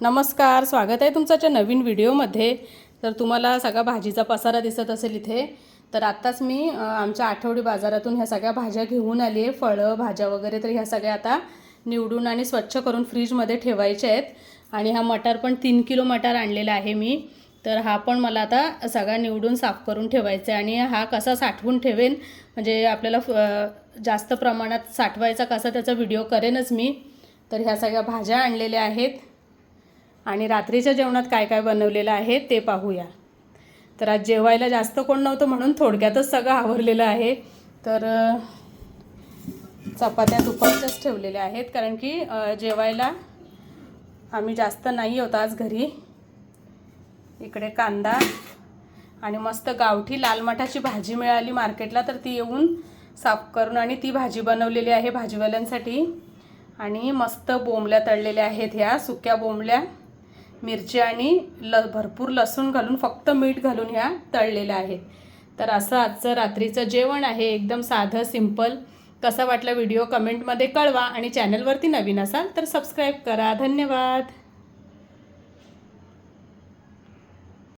नमस्कार, स्वागत आहे तुमच्या नवीन व्हिडिओमध्ये। तर तुम्हाला सगळा भाजीचा पसारा दिसत असेल इथे। तर आत्ताच मी आमच्या आठवडी बाजारातून ह्या सगळ्या भाज्या घेऊन आली आहे, फळं भाज्या वगैरे। तर ह्या सगळ्या आता निवडून आणि स्वच्छ करून फ्रीजमध्ये ठेवायचे आहेत। आणि हा मटार पण 3 किलो मटार आणलेला आहे मी। तर हा पण मला आता सगळा निवडून साफ करून ठेवायचा आहे। आणि हा कसा साठवून ठेवेन म्हणजे आपल्याला जास्त प्रमाणात साठवायचा कसा त्याचा व्हिडिओ करेनच मी। तर ह्या सगळ्या भाज्या आणलेल्या आहेत आणि रात्रीच्या जेवणात काय काय बनवलेलं आहे ते पाहूया। तर आज जेवायला जास्त कोण नव्हतं म्हणून थोडक्यातच सगळं आवरलेलं आहे। तर चपात्या दुपारच्याच ठेवलेल्या आहेत, कारण की जेवायला आम्ही जास्त नाही होत आज घरी। इकडे कांदा आणि मस्त गावठी लाल मटाची भाजी मिळाली मार्केटला, तर ती येऊन साफ करून आणि ती भाजी बनवलेली आहे भाजीवाल्यांसाठी। आणि मस्त बोंबल्या तळलेल्या आहेत, ह्या सुक्या बोंबल्या, मिरची आणि भरपूर लसूण घालून फक्त मीठ घालून ह्या तळलेल्या आहेत। तर असं आजचं रात्रीचं जेवण आहे, एकदम साधं सिंपल। कसा वाटला व्हिडिओ कमेंटमध्ये कळवा आणि चॅनलवरती नवीन असाल तर सबस्क्राईब करा। धन्यवाद।